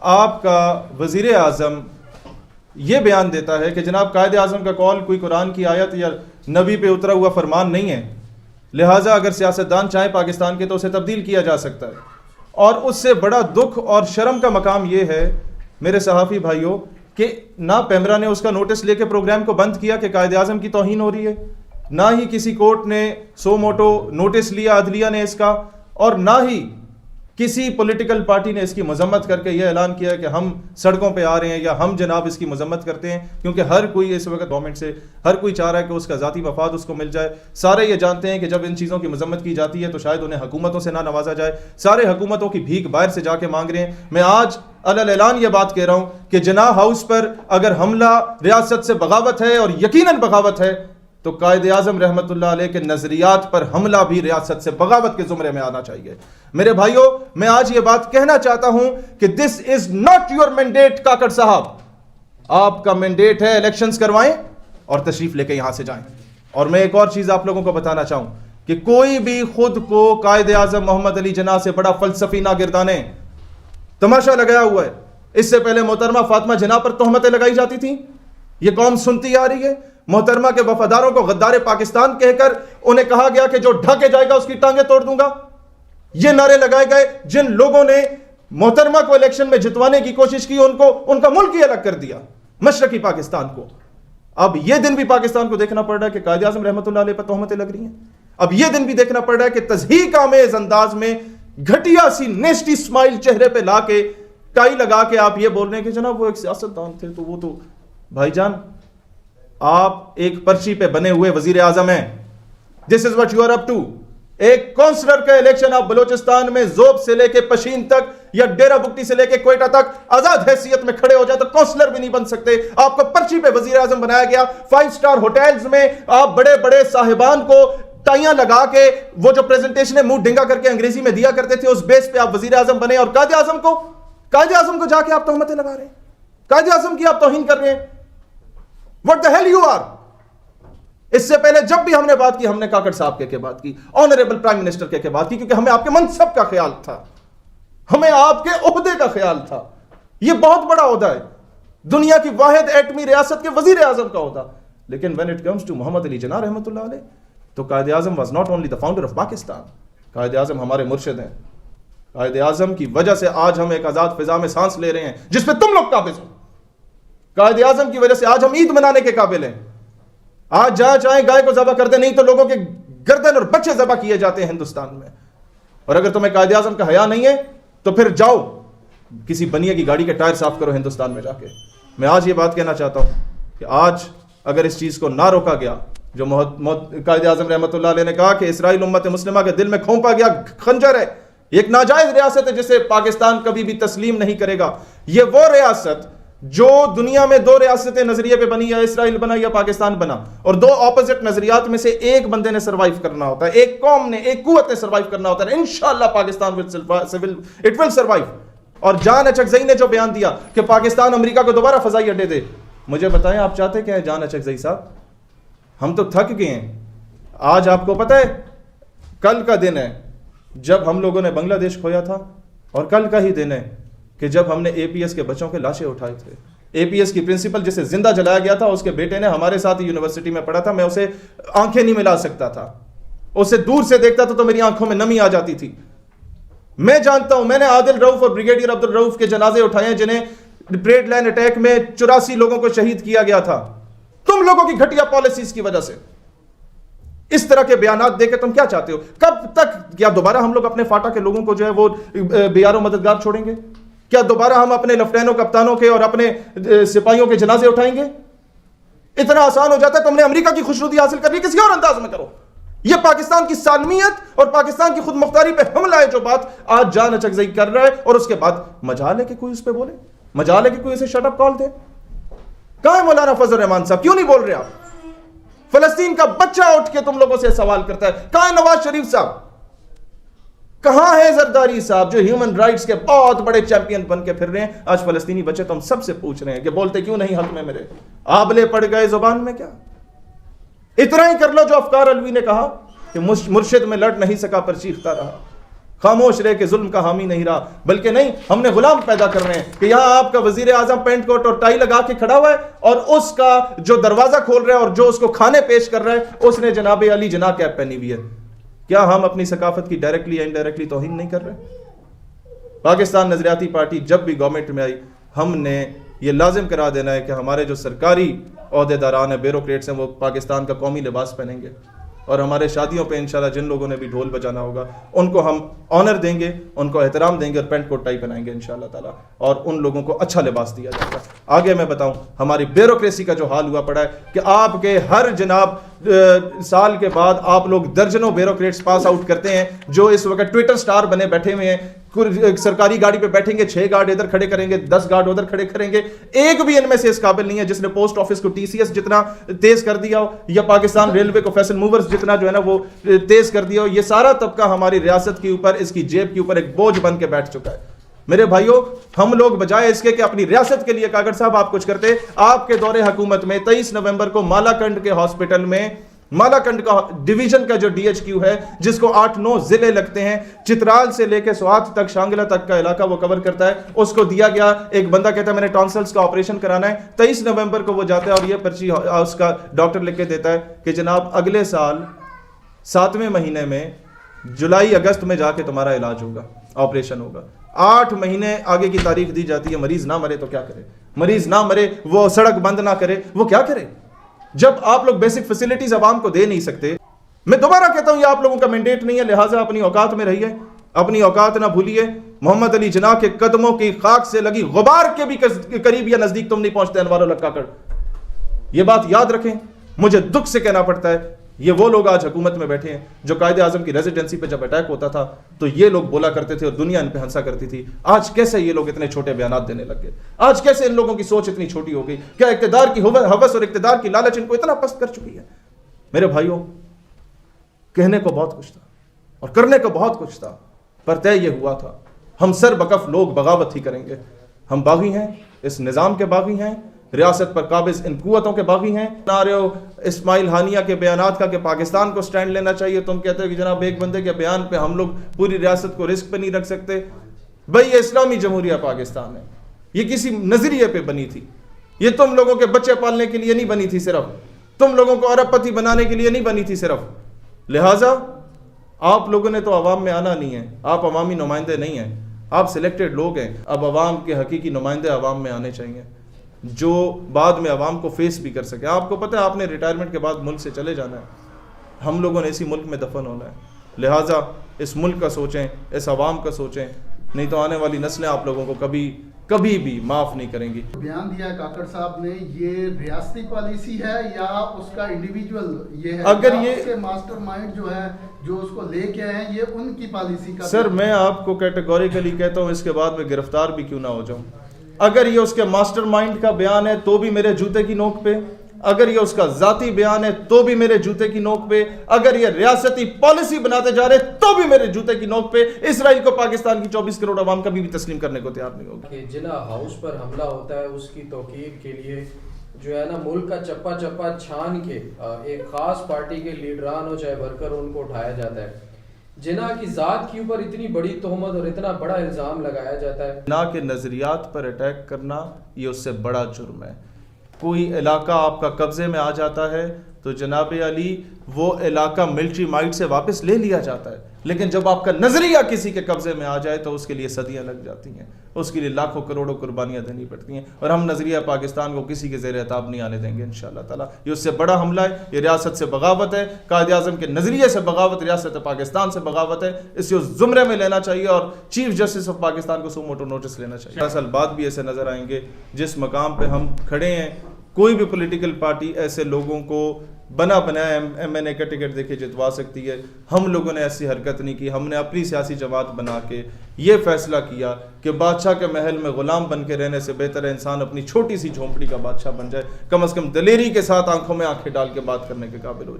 آپ کا وزیر اعظم یہ بیان دیتا ہے کہ جناب قائد اعظم کا قول کوئی قرآن کی آیت یا نبی پہ اترا ہوا فرمان نہیں ہے، لہٰذا اگر سیاستدان چاہیں پاکستان کے تو اسے تبدیل کیا جا سکتا ہے. اور اس سے بڑا دکھ اور شرم کا مقام یہ ہے میرے صحافی بھائیوں کہ نہ پیمرا نے اس کا نوٹس لے کے پروگرام کو بند کیا کہ قائد اعظم کی توہین ہو رہی ہے، نہ ہی کسی کورٹ نے سو موٹو نوٹس لیا عدلیہ نے اس کا، اور نہ ہی کسی پولیٹیکل پارٹی نے اس کی مذمت کر کے یہ اعلان کیا کہ ہم سڑکوں پہ آ رہے ہیں یا ہم جناب اس کی مذمت کرتے ہیں، کیونکہ ہر کوئی اس وقت گورنمنٹ سے ہر کوئی چاہ رہا ہے کہ اس کا ذاتی مفاد اس کو مل جائے. سارے یہ جانتے ہیں کہ جب ان چیزوں کی مذمت کی جاتی ہے تو شاید انہیں حکومتوں سے نہ نوازا جائے. سارے حکومتوں کی بھیک باہر سے جا کے مانگ رہے ہیں. میں آج علی اعلان یہ بات کہہ رہا ہوں کہ جناح ہاؤس پر اگر حملہ ریاست سے بغاوت ہے، اور یقیناً بغاوت ہے، تو قائد اعظم رحمۃ اللہ علیہ کے نظریات پر حملہ بھی ریاست سے بغاوت کے زمرے میں آنا چاہیے. میرے بھائیوں، میں آج یہ بات کہنا چاہتا ہوں کہ this is not your mandate. Kakar صاحب، آپ کا مینڈیٹ ہے الیکشنز کروائیں اور تشریف لے کے یہاں سے جائیں. اور میں ایک اور چیز آپ لوگوں کو بتانا چاہوں کہ کوئی بھی خود کو قائد اعظم محمد علی جناح سے بڑا فلسفی نہ گردانے. تماشا لگایا ہوا ہے. اس سے پہلے محترمہ فاطمہ جناح پر تہمتیں لگائی جاتی تھیں، یہ قوم سنتی آ رہی ہے. محترمہ کے وفاداروں کو غدار پاکستان کہہ کر انہیں کہا گیا کہ جو ڈھکے جائے گا اس کی ٹانگیں توڑ دوں گا. یہ نعرے لگائے گئے. جن لوگوں نے محترمہ کو الیکشن میں جتوانے کی کوشش کی ان کا ملک ہی الگ کر دیا، مشرقی پاکستان کو. اب یہ دن بھی پاکستان کو دیکھنا پڑ رہا ہے کہ قائد اعظم رحمۃ اللہ علیہ پر تہمتیں لگ رہی ہیں. اب یہ دن بھی دیکھنا پڑ رہا ہے کہ تضحیک آمیز انداز میں گھٹیا سی نیسٹی اسمائل چہرے پہ لا کے ٹائی لگا کے آپ یہ بول رہے ہیں کہ جناب وہ ایک سیاستدان تھے. تو وہ تو بھائی جان، آپ ایک پرچی پہ بنے ہوئے وزیر اعظم ہیں. This is what you are up to. ایک کونسلر کا الیکشن آپ بلوچستان میں زوب سے لے کے پشین تک یا ڈیرہ بگٹی سے لے کے کوئٹہ تک آزاد حیثیت میں کھڑے ہو جائے تو کونسلر بھی نہیں بن سکتے. آپ کو پرچی پہ وزیر اعظم بنایا گیا. 5 اسٹار ہوٹلز میں آپ بڑے بڑے صاحبان کو ٹائیاں لگا کے وہ جو پریزنٹیشنیں منہ ڈنگا کر کے انگریزی میں دیا کرتے تھے، اس بیس پہ آپ وزیر اعظم بنے. اور قائد اعظم کو جا کے آپ تہمتیں لگا رہے ہیں. قائد اعظم کی آپ توہین کر رہے ہیں. What the hell you are? اس سے پہلے جب بھی ہم نے بات کی، ہم نے کاکڑ صاحب کے بات کی، آنریبل پرائم منسٹر کے بات کی، کیونکہ ہمیں آپ کے منصب کا خیال تھا، ہمیں آپ کے عہدے کا خیال تھا. یہ بہت بڑا عہدہ ہے، دنیا کی واحد ایٹمی ریاست کے وزیر اعظم کا عہدہ. لیکن when it comes to محمد علی جناح رحمۃ اللہ علیہ، تو Quaid Azam was not only the founder of Pakistan. Quaid Azam ہمارے مرشد ہیں. قائد اعظم کی وجہ سے آج ہم ایک آزاد فضا میں سانس لے رہے ہیں جس پہ تم لوگ قابض ہو. قائد اعظم کی وجہ سے آج ہم عید منانے کے قابل ہیں. آج جہاں چاہیں گائے کو ذبح کر دیں، نہیں تو لوگوں کے گردن اور بچے ذبح کیے جاتے ہیں ہندوستان میں. اور اگر تمہیں قائد اعظم کا حیا نہیں ہے تو پھر جاؤ کسی بنیے کی گاڑی کے ٹائر صاف کرو ہندوستان میں جا کے. میں آج یہ بات کہنا چاہتا ہوں کہ آج اگر اس چیز کو نہ روکا گیا، جو قائد اعظم رحمۃ اللہ علیہ نے کہا کہ اسرائیل امت مسلمہ کے دل میں کھونپا گیا خنجر ہے، ایک ناجائز ریاست ہے جسے پاکستان کبھی بھی تسلیم نہیں کرے گا. یہ وہ ریاست جو دنیا میں 2 ریاستیں نظریے پہ بنی، یا اسرائیل بنا یا پاکستان بنا، اور 2 اپوزٹ نظریات میں سے ایک بندے نے سروائیو کرنا ہوتا ہے، ایک قوم نے، ایک قوت نے سروائیو کرنا ہوتا ہے. انشاءاللہ پاکستان اٹ ول سروائیو. اور جان اچکزئی نے جو بیان دیا کہ پاکستان امریکہ کو دوبارہ فضائی اڈے دے، مجھے بتائیں آپ چاہتے کیا ہے جان اچکزئی صاحب؟ ہم تو تھک گئے ہیں. آج آپ کو پتہ ہے کل کا دن ہے جب ہم لوگوں نے بنگلہ دیش کھویا تھا، اور کل کا ہی دن ہے کہ جب ہم نے اے پی ایس کے بچوں کے لاشیں اٹھائے تھے. اے پی ایس کی پرنسپل جسے زندہ جلایا گیا تھا، اس کے بیٹے نے ہمارے ساتھ یونیورسٹی میں پڑھا تھا. میں اسے آنکھیں نہیں ملا سکتا تھا، اسے دور سے دیکھتا تھا تو میری آنکھوں میں نمی آ جاتی تھی. میں جانتا ہوں، میں نے عادل رؤف اور بریگیڈیئر عبد الرؤف کے جنازے اٹھائے ہیں جنہیں پریڈ لینڈ اٹیک میں 84 لوگوں کو شہید کیا گیا تھا. تم لوگوں کی گھٹیا پالیسیز کی وجہ سے. اس طرح کے بیانات دے کے تم کیا چاہتے ہو؟ کب تک؟ کیا دوبارہ ہم لوگ اپنے فاٹا کے لوگوں کو جو ہے وہ بیار و مددگار چھوڑیں گے؟ کیا دوبارہ ہم اپنے لیفٹینوں کپتانوں کے اور اپنے سپاہیوں کے جنازے اٹھائیں گے؟ اتنا آسان ہو جاتا ہے. تم نے امریکہ کی خوشنودی حاصل کرنی، کسی اور انداز میں کرو. یہ پاکستان کی سالمیت اور پاکستان کی خود مختاری پہ حملہ ہے جو بات آج جان اچکزئی کر رہا ہے. اور اس کے بعد مجال ہے کہ کوئی اس پہ بولے، مجال ہے کہ کوئی اسے شٹ اپ کال دے. کہاں ہے مولانا فضل الرحمان صاحب؟ کیوں نہیں بول رہے آپ؟ فلسطین کا بچہ اٹھ کے تم لوگوں سے سوال کرتا ہے. کہاں ہے نواز شریف صاحب؟ کہاں ہے زرداری صاحب جو ہیومن رائٹس کے بہت بڑے چیمپئن بن کے پھر رہے ہیں؟ آج فلسطینی بچے تو ہم سب سے پوچھ رہے ہیں کہ بولتے کیوں نہیں حق میں میرے؟ آبلے پڑ گئے زبان میں کیا؟ اتنا ہی کر لو جو افکار علوی نے کہا کہ مرشد میں لڑ نہیں سکا پر چیختا رہا. خاموش رہے کہ ظلم کا حامی نہیں رہا، بلکہ نہیں، ہم نے غلام پیدا کر رہے ہیں کہ یہاں آپ کا وزیر اعظم پینٹ کوٹ اور ٹائی لگا کے کھڑا ہوا ہے اور اس کا جو دروازہ کھول رہا ہے اور جو اس کو کھانے پیش کر رہا ہے اس نے جناب علی جناح کیپ پہنی ہوئی ہے۔ کیا ہم اپنی ثقافت کی ڈائریکٹلی یا انڈائریکٹلی توہین نہیں کر رہے؟ پاکستان نظریاتی پارٹی جب بھی گورنمنٹ میں آئی، ہم نے یہ لازم کرا دینا ہے کہ ہمارے جو سرکاری عہدیداران ہیں، بیوروکریٹس ہیں، وہ پاکستان کا قومی لباس پہنیں گے، اور ہمارے شادیوں پہ انشاءاللہ جن لوگوں نے بھی ڈھول بجانا ہوگا ان کو ہم آنر دیں گے، ان کو احترام دیں گے اور پینٹ کوٹ ٹائی پہنائیں گے انشاءاللہ تعالیٰ، اور ان لوگوں کو اچھا لباس دیا جائے گا۔ آگے میں بتاؤں ہماری بیوروکریسی کا جو حال ہوا پڑا ہے کہ آپ کے ہر جناب سال کے بعد آپ لوگ درجنوں بیوروکریٹس پاس آؤٹ کرتے ہیں جو اس وقت ٹویٹر سٹار بنے بیٹھے ہوئے ہیں، سرکاری گاڑی پہ بیٹھیں گے 6 گارڈ ادھر کھڑے کریں گے، 10 گارڈ ادھر کھڑے کریں گے، ایک بھی ان میں سے اس قابل نہیں ہے جس نے پوسٹ آفس کو TCS جتنا تیز کر دیا ہو یا پاکستان ریلوے کو فیصل موورز جتنا جو ہے نا وہ تیز کر دیا ہو۔ یہ سارا طبقہ ہماری ریاست کے اوپر، اس کی جیب کے اوپر ایک بوجھ بن کے بیٹھ چکا ہے۔ میرے بھائیوں، ہم لوگ بجائے اس کے کہ اپنی ریاست کے لیے کاغذ صاحب آپ کچھ کرتے، آپ کے دور حکومت میں 23 نومبر کو مالاکنڈ کے ہاسپٹل میں، مالاکنڈ کا ڈویژن کا جو DHQ ہے جس کو 8-9 ضلع لگتے ہیں، چترال سے لے کے سوات تک، شانگلہ تک کا علاقہ وہ کور کرتا ہے، اس کو دیا گیا۔ ایک بندہ کہتا ہے میں نے ٹانسلز کا آپریشن کرانا ہے، 23 نومبر کو وہ جاتا ہے اور یہ پرچی اس کا ڈاکٹر لکھ کے دیتا ہے کہ جناب اگلے سال 7ویں مہینے میں جولائی اگست میں جا کے تمہارا علاج ہوگا، آپریشن ہوگا۔ 8 مہینے آگے کی تاریخ دی جاتی ہے، مریض نہ مرے تو کیا کرے؟ مریض نہ مرے، وہ سڑک بند نہ کرے، وہ کیا کرے؟ جب آپ لوگ بیسک فیسلٹیز عوام کو دے نہیں سکتے۔ میں دوبارہ کہتا ہوں یہ آپ لوگوں کا مینڈیٹ نہیں ہے، لہٰذا اپنی اوقات میں رہیے، اپنی اوقات نہ بھولیے۔ محمد علی جناح کے قدموں کی خاک سے لگی غبار کے بھی قریب یا نزدیک تم نہیں پہنچتے انوار الحق کاکڑ، یہ بات یاد رکھیں۔ مجھے دکھ سے کہنا پڑتا ہے یہ وہ لوگ آج حکومت میں بیٹھے ہیں جو قائد اعظم کی ریزیڈنسی پہ جب اٹیک ہوتا تھا تو یہ لوگ بولا کرتے تھے اور دنیا ان پہ ہنسا کرتی تھی۔ آج کیسے یہ لوگ اتنے چھوٹے بیانات دینے لگ گئے؟ آج کیسے ان لوگوں کی سوچ اتنی چھوٹی ہو گئی؟ کیا اقتدار کی ہوس اور اقتدار کی لالچ ان کو اتنا پست کر چکی ہے؟ میرے بھائیوں، کہنے کو بہت کچھ تھا اور کرنے کو بہت کچھ تھا، پر طے یہ ہوا تھا ہم سر بکف لوگ بغاوت ہی کریں گے۔ ہم باغی ہیں، اس نظام کے باغی ہیں، ریاست پر قابض ان قوتوں کے باغی ہیں۔ نہ رہے ہو اسماعیل ہانیہ کے بیانات کا کہ پاکستان کو سٹینڈ لینا چاہیے، تم کہتے ہو کہ جناب ایک بندے کے بیان پہ ہم لوگ پوری ریاست کو رسک پہ نہیں رکھ سکتے۔ بھئی یہ اسلامی جمہوریہ پاکستان ہے، یہ کسی نظریے پہ بنی تھی، یہ تم لوگوں کے بچے پالنے کے لیے نہیں بنی تھی، صرف تم لوگوں کو ارب پتی بنانے کے لیے نہیں بنی تھی صرف۔ لہٰذا آپ لوگوں نے تو عوام میں آنا نہیں ہے، آپ عوامی نمائندے نہیں ہیں، آپ سلیکٹڈ لوگ ہیں۔ اب عوام کے حقیقی نمائندے عوام میں آنے چاہیے جو بعد میں عوام کو فیس بھی کر سکے۔ آپ کو پتہ ہے آپ نے ریٹائرمنٹ کے بعد ملک سے چلے جانا ہے، ہم لوگوں نے اسی ملک میں دفن ہونا ہے، لہٰذا اس ملک کا سوچیں، اس عوام کا سوچیں، نہیں تو آنے والی نسلیں آپ لوگوں کو کبھی بھی معاف نہیں کریں گی۔ بیان دیا کاکڑ صاحب نے، یہ ریاستی پالیسی ہے یا اس کا انڈیویجول یہ ہے؟ اگر یہ اس کے ماسٹر مائنڈ جو ہے جو اس کو لے کے آئے ہیں، یہ ان کی پالیسی کا؟ سر میں آپ کو کیٹیگوریکلی کہتا ہوں، اس کے بعد میں گرفتار بھی کیوں نہ ہو جاؤں۔ اگر یہ اس کے ماسٹر مائنڈ کا بیان ہے تو بھی میرے جوتے کی نوک پہ، اگر یہ اس کا ذاتی بیان ہے تو بھی میرے جوتے کی نوک پہ، اگر یہ ریاستی پالیسی بناتے جا رہے تو بھی میرے جوتے کی نوک پہ۔ اسرائیل کو پاکستان کی 24 کروڑ عوام کبھی بھی تسلیم کرنے کو تیار نہیں ہوگا۔ جناح ہاؤس پر حملہ ہوتا ہے، اس کی توقیر کے لیے جو ہے نا ملک کا چپا چپا چھان کے ایک خاص پارٹی کے لیڈران ہو چاہے ورکر، ان کو اٹھایا جاتا ہے۔ جناح کی ذات کے اوپر اتنی بڑی تہمت اور اتنا بڑا الزام لگایا جاتا ہے۔ جناح کے نظریات پر اٹیک کرنا یہ اس سے بڑا جرم ہے۔ کوئی علاقہ آپ کا قبضے میں آ جاتا ہے تو جناب علی وہ علاقہ ملٹری مائٹ سے واپس لے لیا جاتا ہے، لیکن جب آپ کا نظریہ کسی کے قبضے میں آ جائے تو اس کے لیے صدیاں لگ جاتی ہیں، اس کے لیے لاکھوں کروڑوں قربانیاں دینی پڑتی ہیں، اور ہم نظریہ پاکستان کو کسی کے زیر عتاب نہیں آنے دیں گے انشاءاللہ تعالیٰ۔ یہ اس سے بڑا حملہ ہے، یہ ریاست سے بغاوت ہے، قائد اعظم کے نظریے سے بغاوت، ریاست پاکستان سے بغاوت ہے۔ اسے اس زمرے میں لینا چاہیے اور چیف جسٹس آف پاکستان کو سو موٹو نوٹس لینا چاہیے۔ اصل بات بھی ایسے نظر آئیں گے جس مقام پہ ہم کھڑے ہیں، کوئی بھی پولیٹیکل پارٹی ایسے لوگوں کو بنا بنایا MNA کا ٹکٹ دے کے جتوا سکتی ہے۔ ہم لوگوں نے ایسی حرکت نہیں کی، ہم نے اپنی سیاسی جماعت بنا کے یہ فیصلہ کیا کہ بادشاہ کے محل میں غلام بن کے رہنے سے بہتر ہے انسان اپنی چھوٹی سی جھونپڑی کا بادشاہ بن جائے، کم از کم دلیری کے ساتھ آنکھوں میں آنکھیں ڈال کے بات کرنے کے قابل ہو جائے۔